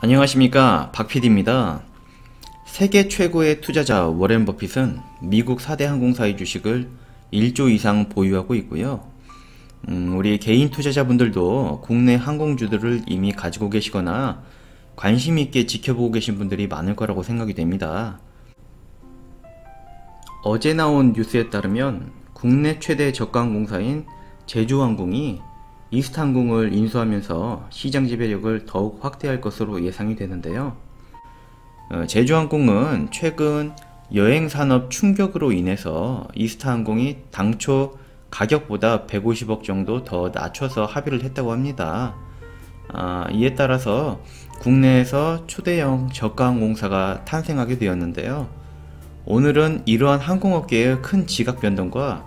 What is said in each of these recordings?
안녕하십니까, 박PD입니다. 세계 최고의 투자자 워렌 버핏은 미국 4대 항공사의 주식을 1조 이상 보유하고 있고요. 우리 개인 투자자분들도 국내 항공주들을 이미 가지고 계시거나 관심 있게 지켜보고 계신 분들이 많을 거라고 생각이 됩니다. 어제 나온 뉴스에 따르면 국내 최대 저가항공사인 제주항공이 이스타항공을 인수하면서 시장 지배력을 더욱 확대할 것으로 예상이 되는데요. 제주항공은 최근 여행산업 충격으로 인해서 이스타항공이 당초 가격보다 150억 정도 더 낮춰서 합의를 했다고 합니다. 이에 따라서 국내에서 초대형 저가항공사가 탄생하게 되었는데요. 오늘은 이러한 항공업계의 큰 지각 변동과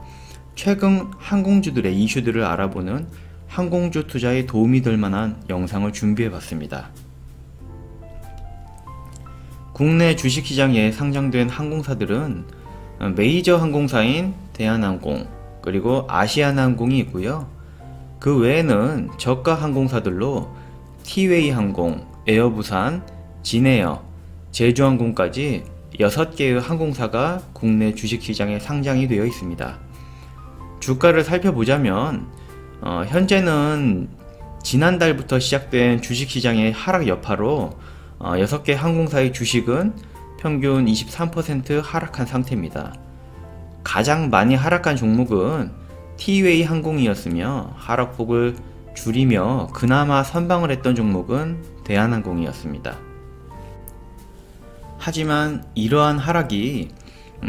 최근 항공주들의 이슈들을 알아보는 항공주 투자에 도움이 될 만한 영상을 준비해 봤습니다. 국내 주식시장에 상장된 항공사들은 메이저 항공사인 대한항공 그리고 아시아나항공이 있고요. 그 외에는 저가 항공사들로 티웨이 항공, 에어부산, 진에어, 제주항공까지 6개의 항공사가 국내 주식시장에 상장이 되어 있습니다. 주가를 살펴보자면 현재는 지난달부터 시작된 주식시장의 하락 여파로 6개 항공사의 주식은 평균 23% 하락한 상태입니다. 가장 많이 하락한 종목은 티웨이 항공이었으며 하락폭을 줄이며 그나마 선방을 했던 종목은 대한항공이었습니다. 하지만 이러한 하락이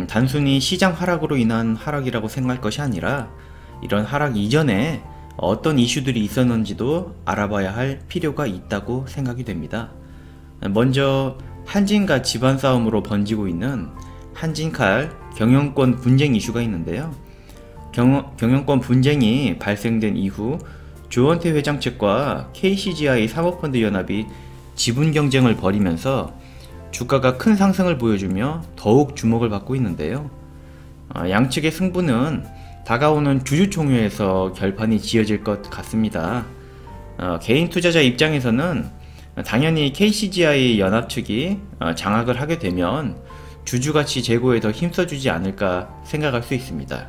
단순히 시장 하락으로 인한 하락이라고 생각할 것이 아니라 이런 하락 이전에 어떤 이슈들이 있었는지도 알아봐야 할 필요가 있다고 생각이 됩니다. 먼저 한진과 집안 싸움으로 번지고 있는 한진칼 경영권 분쟁 이슈가 있는데요. 경영권 분쟁이 발생된 이후 조원태 회장 측과 KCGI 사모펀드 연합이 지분 경쟁을 벌이면서 주가가 큰 상승을 보여주며 더욱 주목을 받고 있는데요. 양측의 승부는 다가오는 주주총회에서 결판이 지어질 것 같습니다. 개인 투자자 입장에서는 당연히 KCGI 연합 측이 장악을 하게 되면 주주가치 제고에 더 힘써주지 않을까 생각할 수 있습니다.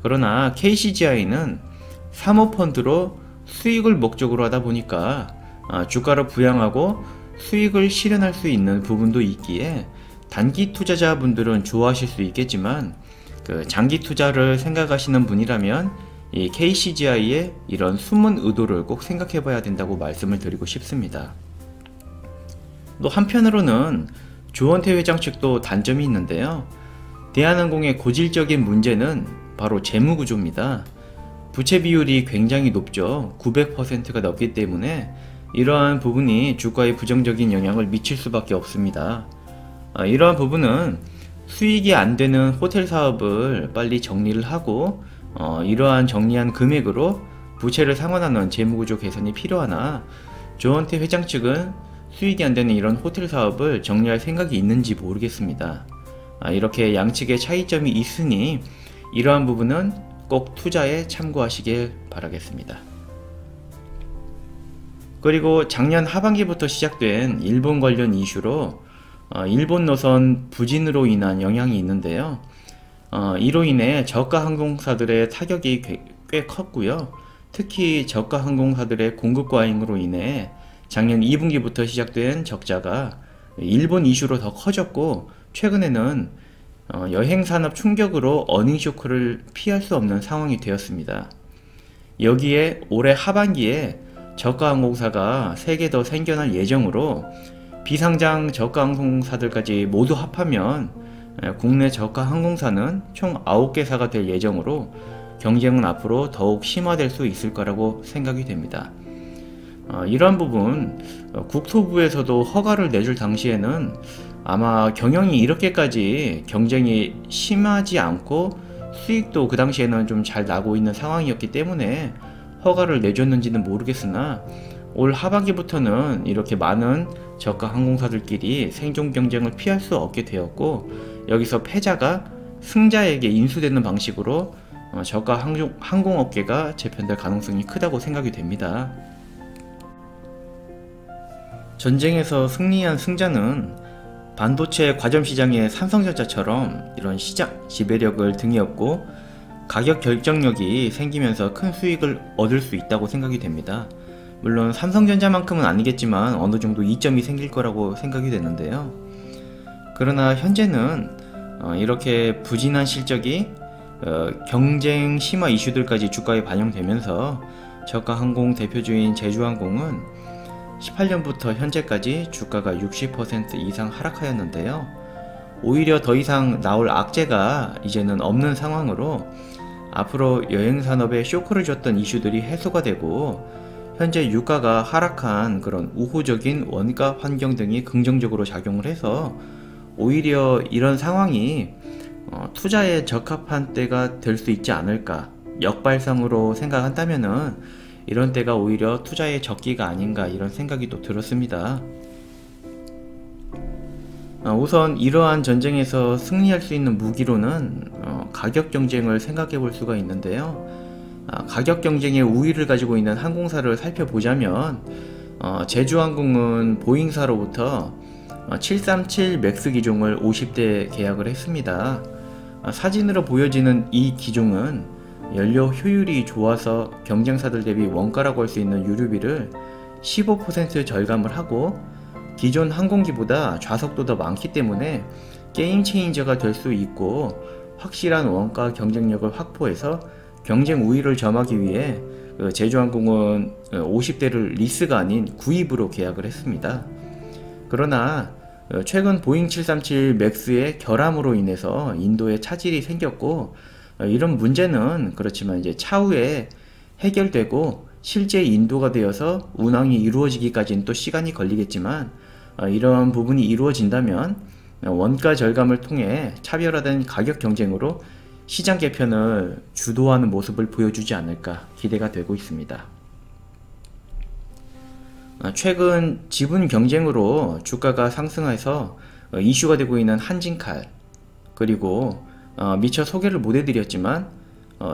그러나 KCGI는 사모펀드로 수익을 목적으로 하다 보니까 주가를 부양하고 수익을 실현할 수 있는 부분도 있기에 단기 투자자분들은 좋아하실 수 있겠지만 장기 투자를 생각하시는 분이라면 이 KCGI의 이런 숨은 의도를 꼭 생각해 봐야 된다고 말씀을 드리고 싶습니다. 또 한편으로는 조원태 회장 측도 단점이 있는데요. 대한항공의 고질적인 문제는 바로 재무구조입니다. 부채 비율이 굉장히 높죠. 900%가 넘기 때문에 이러한 부분이 주가에 부정적인 영향을 미칠 수밖에 없습니다. 이러한 부분은 수익이 안 되는 호텔 사업을 빨리 정리를 하고 이러한 정리한 금액으로 부채를 상환하는 재무구조 개선이 필요하나 조원태 회장 측은 수익이 안 되는 이런 호텔 사업을 정리할 생각이 있는지 모르겠습니다. 이렇게 양측의 차이점이 있으니 이러한 부분은 꼭 투자에 참고하시길 바라겠습니다. 그리고 작년 하반기부터 시작된 일본 관련 이슈로 일본 노선 부진으로 인한 영향이 있는데요. 이로 인해 저가 항공사들의 타격이 꽤 컸고요. 특히 저가 항공사들의 공급 과잉으로 인해 작년 2분기부터 시작된 적자가 일본 이슈로 더 커졌고 최근에는 여행산업 충격으로 어닝 쇼크를 피할 수 없는 상황이 되었습니다. 여기에 올해 하반기에 저가 항공사가 3개 더 생겨날 예정으로 비상장 저가 항공사들까지 모두 합하면 국내 저가 항공사는 총 9개사가 될 예정으로 경쟁은 앞으로 더욱 심화될 수 있을 거라고 생각이 됩니다. 이러한 부분 국토부에서도 허가를 내줄 당시에는 아마 경영이 이렇게까지 경쟁이 심하지 않고 수익도 그 당시에는 좀 잘 나고 있는 상황이었기 때문에 허가를 내줬는지는 모르겠으나 올 하반기부터는 이렇게 많은 저가 항공사들끼리 생존 경쟁을 피할 수 없게 되었고 여기서 패자가 승자에게 인수되는 방식으로 저가 항공업계가 재편될 가능성이 크다고 생각이 됩니다. 전쟁에서 승리한 승자는 반도체 과점 시장의 삼성전자처럼 이런 시장 지배력을 등에 업고 가격 결정력이 생기면서 큰 수익을 얻을 수 있다고 생각이 됩니다. 물론 삼성전자만큼은 아니겠지만 어느 정도 이점이 생길 거라고 생각이 되는데요. 그러나 현재는 이렇게 부진한 실적이 경쟁 심화 이슈들까지 주가에 반영되면서 저가항공 대표주인 제주항공은 18년부터 현재까지 주가가 60% 이상 하락하였는데요. 오히려 더 이상 나올 악재가 이제는 없는 상황으로 앞으로 여행산업에 쇼크를 줬던 이슈들이 해소가 되고 현재 유가가 하락한 그런 우호적인 원가 환경 등이 긍정적으로 작용을 해서 오히려 이런 상황이 투자에 적합한 때가 될 수 있지 않을까, 역발상으로 생각한다면은 이런 때가 오히려 투자의 적기가 아닌가 이런 생각이 또 들었습니다. 우선 이러한 전쟁에서 승리할 수 있는 무기로는 가격 경쟁을 생각해 볼 수가 있는데요. 가격 경쟁의 우위를 가지고 있는 항공사를 살펴보자면 제주항공은 보잉사로부터 737 맥스 기종을 50대 계약을 했습니다. 사진으로 보여지는 이 기종은 연료 효율이 좋아서 경쟁사들 대비 원가라고 할 수 있는 유류비를 15% 절감을 하고 기존 항공기보다 좌석도 더 많기 때문에 게임 체인저가 될 수 있고 확실한 원가 경쟁력을 확보해서 경쟁 우위를 점하기 위해 제주항공은 50대를 리스가 아닌 구입으로 계약을 했습니다. 그러나 최근 보잉 737 맥스의 결함으로 인해서 인도에 차질이 생겼고 이런 문제는 그렇지만 이제 차후에 해결되고 실제 인도가 되어서 운항이 이루어지기까지는 또 시간이 걸리겠지만 이런 부분이 이루어진다면 원가 절감을 통해 차별화된 가격 경쟁으로 시장 개편을 주도하는 모습을 보여주지 않을까 기대가 되고 있습니다. 최근 지분 경쟁으로 주가가 상승해서 이슈가 되고 있는 한진칼, 그리고 미처 소개를 못 해드렸지만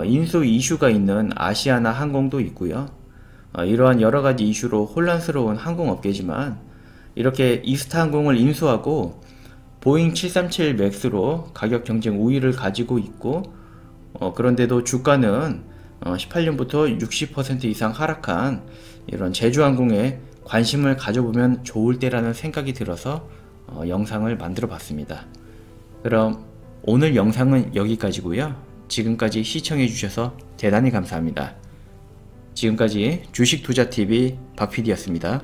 인수 이슈가 있는 아시아나 항공도 있고요. 이러한 여러가지 이슈로 혼란스러운 항공업계지만 이렇게 이스타항공을 인수하고 보잉 737 맥스로 가격 경쟁 우위를 가지고 있고 그런데도 주가는 18년부터 60% 이상 하락한 이런 제주항공에 관심을 가져보면 좋을 때라는 생각이 들어서 영상을 만들어 봤습니다. 그럼 오늘 영상은 여기까지고요. 지금까지 시청해 주셔서 대단히 감사합니다. 지금까지 주식투자TV 박PD였습니다.